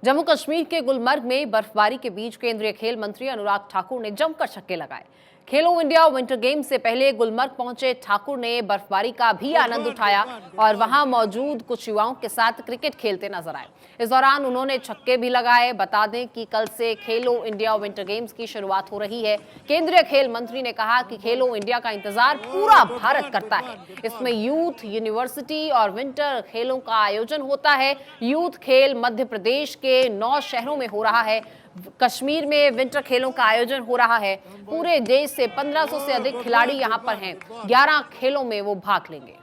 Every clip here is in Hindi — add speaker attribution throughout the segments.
Speaker 1: जम्मू कश्मीर के गुलमर्ग में बर्फबारी के बीच केंद्रीय खेल मंत्री अनुराग ठाकुर ने जमकर छक्के लगाए। खेलो इंडिया विंटर गेम्स से पहले गुलमर्ग पहुंचे ठाकुर ने बर्फबारी का भी आनंद उठाया और वहां मौजूद कुछ युवाओं के साथ क्रिकेट खेलते नजर आए। इस दौरान उन्होंने छक्के भी लगाए। बता दें कि कल से खेलो इंडिया विंटर गेम्स की शुरुआत हो रही है। केंद्रीय खेल मंत्री ने कहा कि खेलो इंडिया का इंतजार पूरा भारत करता है। इसमें यूथ, यूनिवर्सिटी और विंटर खेलों का आयोजन होता है। यूथ खेल मध्य प्रदेश के 9 शहरों में हो रहा है। कश्मीर में विंटर खेलों का आयोजन हो रहा है। पूरे देश से 1500 से अधिक खिलाड़ी यहां पर हैं। 11 खेलों में वो भाग लेंगे।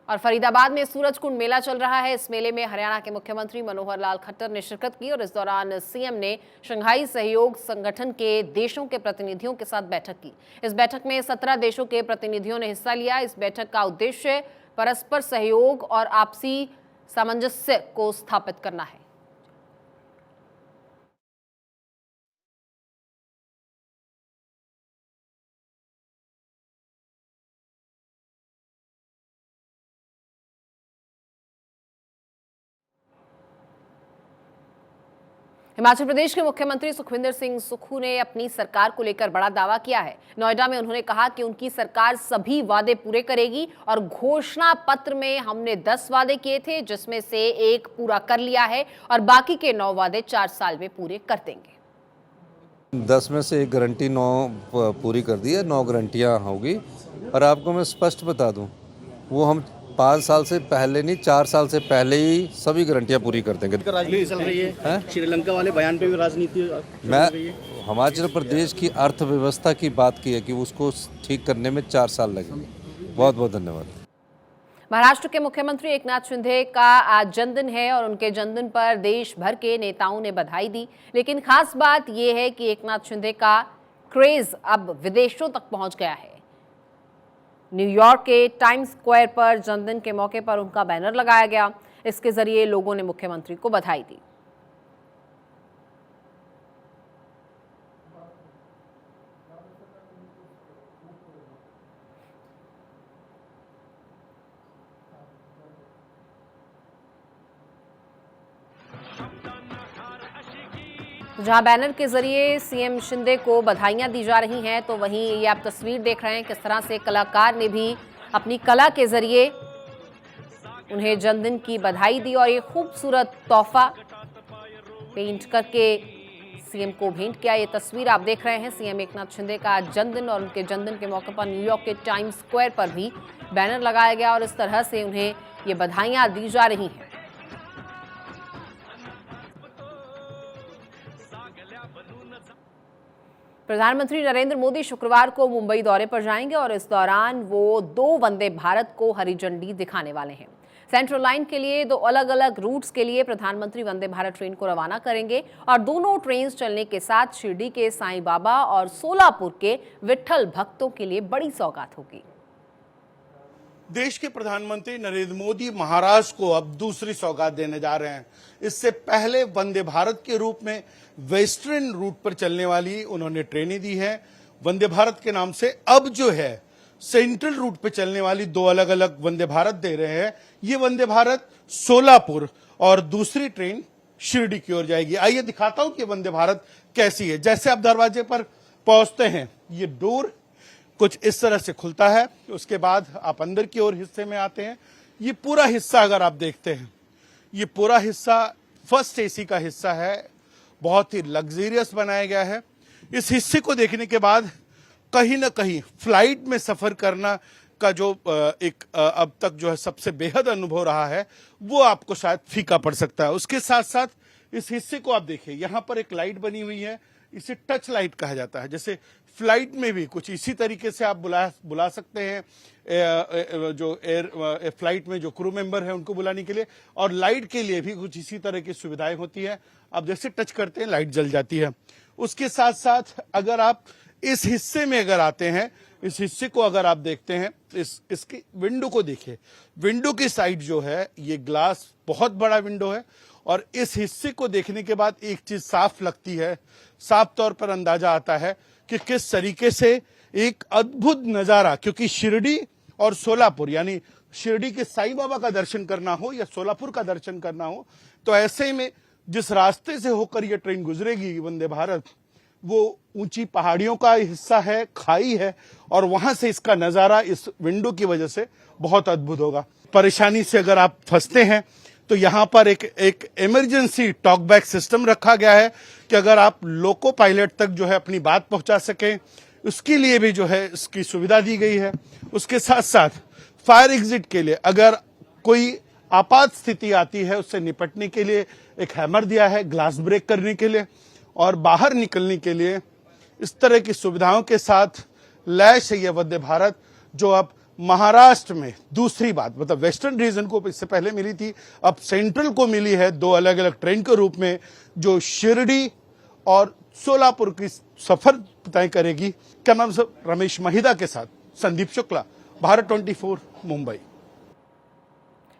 Speaker 1: और फरीदाबाद में सूरजकुंड मेला चल रहा है। इस मेले में हरियाणा के मुख्यमंत्री मनोहर लाल खट्टर ने शिरकत की और इस दौरान सीएम ने शंघाई सहयोग संगठन के देशों के प्रतिनिधियों के साथ बैठक की। इस बैठक में 17 देशों के प्रतिनिधियों ने हिस्सा लिया। इस बैठक का उद्देश्य परस्पर सहयोग और आपसी सामंजस्य को स्थापित करना है। हिमाचल प्रदेश के मुख्यमंत्री सुखविंदर सिंह सुक्खू ने अपनी सरकार को लेकर बड़ा दावा किया है। नोएडा में उन्होंने कहा कि उनकी सरकार सभी वादे पूरे करेगी और घोषणा पत्र में हमने 10 वादे किए थे, जिसमें से एक पूरा कर लिया है और बाकी के 9 वादे 4 साल में पूरे कर देंगे।
Speaker 2: 10 में से एक गारंटी 9 पूरी कर दी है, 9 गारंटियाँ होगी। और आपको मैं स्पष्ट बता दूं, वो हम 5 साल से पहले नहीं, 4 साल से पहले ही सभी गारंटियाँ पूरी कर देंगे।
Speaker 3: राजनीति चल रही है, श्रीलंका वाले बयान पे भी राजनीति
Speaker 2: मैं हिमाचल प्रदेश की अर्थव्यवस्था की बात की है कि उसको ठीक करने में 4 साल लगेंगे। बहुत बहुत धन्यवाद।
Speaker 1: महाराष्ट्र के मुख्यमंत्री एकनाथ शिंदे का आज जन्मदिन है और उनके जन्मदिन पर देश भर के नेताओं ने बधाई दी। लेकिन खास बात यह है कि एकनाथ शिंदे का क्रेज अब विदेशों तक पहुंच गया है। न्यूयॉर्क के टाइम्स स्क्वायर पर जन्मदिन के मौके पर उनका बैनर लगाया गया। इसके जरिए लोगों ने मुख्यमंत्री को बधाई दी। जहां बैनर के जरिए सीएम शिंदे को बधाइयां दी जा रही हैं, तो वहीं ये आप तस्वीर देख रहे हैं किस तरह से कलाकार ने भी अपनी कला के जरिए उन्हें जन्मदिन की बधाई दी और ये खूबसूरत तोहफा पेंट करके सीएम को भेंट किया। ये तस्वीर आप देख रहे हैं सीएम एकनाथ शिंदे का जन्मदिन और उनके जन्मदिन के मौके पर न्यूयॉर्क के टाइम्स स्क्वायर पर भी बैनर लगाया गया और इस तरह से उन्हें ये बधाइयां दी जा रही हैं। प्रधानमंत्री नरेंद्र मोदी शुक्रवार को मुंबई दौरे पर जाएंगे और इस दौरान वो 2 वंदे भारत को हरी झंडी दिखाने वाले हैं। सेंट्रल लाइन के लिए 2 अलग अलग रूट्स के लिए प्रधानमंत्री वंदे भारत ट्रेन को रवाना करेंगे और दोनों ट्रेन चलने के साथ शिरडी के साईं बाबा और सोलापुर के विट्ठल भक्तों के लिए बड़ी सौगात होगी।
Speaker 4: देश के प्रधानमंत्री नरेंद्र मोदी महाराष्ट्र को अब दूसरी सौगात देने जा रहे हैं। इससे पहले वंदे भारत के रूप में वेस्टर्न रूट पर चलने वाली उन्होंने ट्रेनें दी है। वंदे भारत के नाम से अब जो है सेंट्रल रूट पर चलने वाली 2 अलग अलग वंदे भारत दे रहे हैं। ये वंदे भारत सोलापुर और दूसरी ट्रेन शिरडी की ओर जाएगी। आइए दिखाता हूं कि वंदे भारत कैसी है। जैसे आप दरवाजे पर पहुंचते हैं, ये डोर कुछ इस तरह से खुलता है। उसके बाद आप अंदर की ओर हिस्से में आते हैं। ये पूरा हिस्सा अगर आप देखते हैं, ये पूरा हिस्सा फर्स्ट एसी का हिस्सा है। बहुत ही लग्जरियस बनाया गया है। इस हिस्से को देखने के बाद कहीं ना कहीं फ्लाइट में सफर करना का जो एक अब तक जो है सबसे बेहद अनुभव रहा है, वो आपको शायद फीका पड़ सकता है। उसके साथ साथ इस हिस्से को आप देखिए, यहां पर एक लाइट बनी हुई है। इसे टच लाइट कहा जाता है। जैसे फ्लाइट में भी कुछ इसी तरीके से आप बुला सकते हैं जो एयर फ्लाइट में जो क्रू मेंबर है उनको बुलाने के लिए, और लाइट के लिए भी कुछ इसी तरह की सुविधाएं होती है। आप जैसे टच करते हैं लाइट जल जाती है। उसके साथ साथ अगर आप इस हिस्से में अगर आते हैं, इस हिस्से को अगर आप देखते हैं, इसकी विंडो को देखिए। विंडो की साइड जो है ये ग्लास बहुत बड़ा विंडो है और इस हिस्से को देखने के बाद एक चीज साफ लगती है, साफ तौर पर अंदाजा आता है कि किस तरीके से एक अद्भुत नजारा, क्योंकि शिरडी और सोलापुर, यानी शिरडी के साईं बाबा का दर्शन करना हो या सोलापुर का दर्शन करना हो, तो ऐसे में जिस रास्ते से होकर यह ट्रेन गुजरेगी वंदे भारत, वो ऊंची पहाड़ियों का हिस्सा है, खाई है, और वहां से इसका नजारा इस विंडो की वजह से बहुत अद्भुत होगा। परेशानी से अगर आप फंसते हैं तो यहां पर एक इमरजेंसी टॉकबैक सिस्टम रखा गया है कि अगर आप लोको पायलट तक जो है अपनी बात पहुंचा सकें, उसके लिए भी जो है इसकी सुविधा दी गई है। उसके साथ साथ फायर एग्जिट के लिए अगर कोई आपात स्थिति आती है उससे निपटने के लिए एक हैमर दिया है, ग्लास ब्रेक करने के लिए और बाहर निकलने के लिए। इस तरह की सुविधाओं के साथ लैश है यह वंदे भारत, जो अब महाराष्ट्र में दूसरी बात, मतलब वेस्टर्न रीजन को इससे पहले मिली थी, अब सेंट्रल को मिली है 2 अलग अलग ट्रेन के रूप में, जो शिरडी और सोलापुर की सफर तय करेगी। क्या नाम सर? रमेश महिदा के साथ संदीप शुक्ला, भारत 24 मुंबई।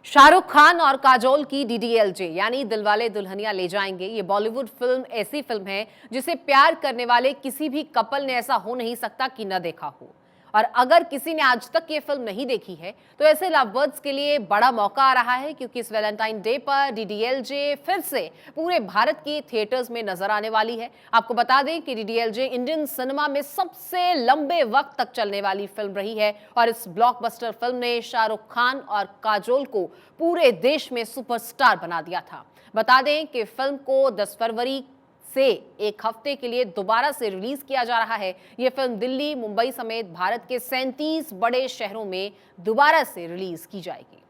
Speaker 1: शाहरुख खान और काजोल की डीडीएलजे यानी दिलवाले दुल्हनिया ले जाएंगे, ये बॉलीवुड फिल्म ऐसी फिल्म है जिसे प्यार करने वाले किसी भी कपल ने ऐसा हो नहीं सकता कि न देखा हो। और अगर किसी ने आज तक ये फिल्म नहीं देखी है तो ऐसे लवबर्ड्स के लिए बड़ा मौका आ रहा है, क्योंकि इस वैलेंटाइन डे पर डीडीएलजे फिर से पूरे भारत के थिएटर्स में नजर आने वाली है। आपको बता दें कि डीडीएलजे इंडियन सिनेमा में सबसे लंबे वक्त तक चलने वाली फिल्म रही है और इस ब्लॉकबस्टर फिल्म ने शाहरुख खान और काजोल को पूरे देश में सुपरस्टार बना दिया था। बता दें कि फिल्म को 10 फरवरी से एक हफ्ते के लिए दोबारा से रिलीज किया जा रहा है। यह फिल्म दिल्ली, मुंबई समेत भारत के 37 बड़े शहरों में दोबारा से रिलीज की जाएगी।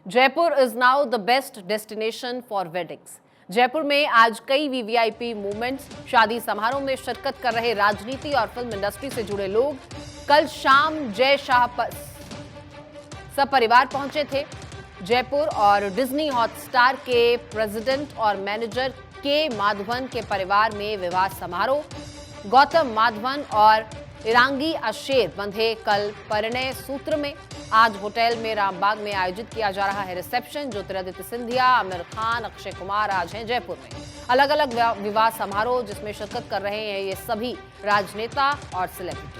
Speaker 1: Jaipur is now the best destination for weddings. Jaipur में आज कई वीवीआईपी मूवमेंट्स, शादी समारोह में शिरकत कर रहे राजनीति और फिल्म इंडस्ट्री से जुड़े लोग कल शाम जय शाह सपरिवार पहुंचे थे। जयपुर और डिज्नी हॉटस्टार के प्रेसिडेंट और मैनेजर के माधवन के परिवार में विवाह समारोह। गौतम माधवन और इरांगी अशेर बंधे कल परिणय सूत्र में। आज होटल में रामबाग में आयोजित किया जा रहा है रिसेप्शन। ज्योतिरादित्य सिंधिया, आमिर खान, अक्षय कुमार आज हैं जयपुर में। अलग अलग विवाह समारोह जिसमें शिरकत कर रहे हैं ये सभी राजनेता और सेलिब्रिटी।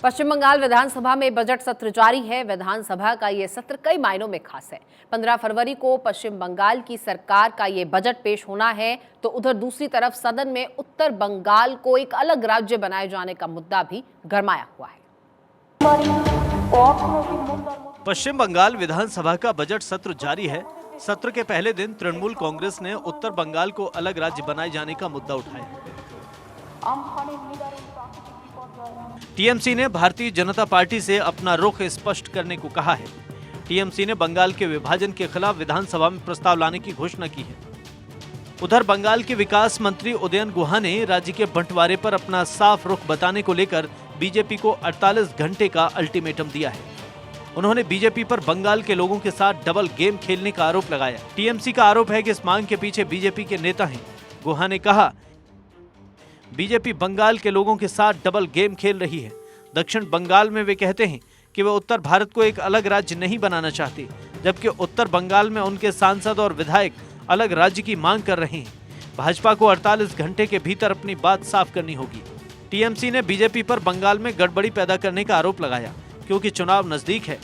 Speaker 1: पश्चिम बंगाल विधानसभा में बजट सत्र जारी है। विधानसभा का ये सत्र कई मायनों में खास है। 15 फरवरी को पश्चिम बंगाल की सरकार का ये बजट पेश होना है, तो उधर दूसरी तरफ सदन में उत्तर बंगाल को एक अलग राज्य बनाए जाने का मुद्दा भी गरमाया हुआ है।
Speaker 5: पश्चिम बंगाल विधानसभा का बजट सत्र जारी है। सत्र के पहले दिन तृणमूल कांग्रेस ने उत्तर बंगाल को अलग राज्य बनाए जाने का मुद्दा उठाया। टीएमसी ने भारतीय जनता पार्टी से अपना रुख स्पष्ट करने को कहा है। टीएमसी ने बंगाल के विभाजन के खिलाफ विधानसभा में प्रस्ताव लाने की घोषणा की है। उधर बंगाल के विकास मंत्री उदयन गुहा ने राज्य के बंटवारे पर अपना साफ रुख बताने को लेकर बीजेपी को 48 घंटे का अल्टीमेटम दिया है। उन्होंने बीजेपी पर बंगाल के लोगों के साथ डबल गेम खेलने का आरोप लगाया। टीएमसी का आरोप है कि इस मांग के पीछे बीजेपी के नेता हैं। गुहा ने कहा, बीजेपी बंगाल के लोगों के साथ डबल गेम खेल रही है। दक्षिण बंगाल में वे कहते हैं कि वे उत्तर भारत को एक अलग राज्य नहीं बनाना चाहते, जबकि उत्तर बंगाल में उनके सांसद और विधायक अलग राज्य की मांग कर रहे हैं। भाजपा को 48 घंटे के भीतर अपनी बात साफ करनी होगी। टीएमसी ने बीजेपी पर बंगाल में गड़बड़ी पैदा करने का आरोप लगाया, क्योंकि चुनाव नजदीक है।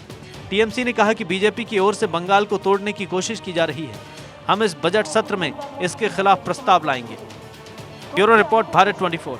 Speaker 5: टीएमसी ने कहा कि बीजेपी की ओर से बंगाल को तोड़ने की कोशिश की जा रही है। हम इस बजट सत्र में इसके खिलाफ प्रस्ताव लाएंगे। Bureau report, Bharat 24।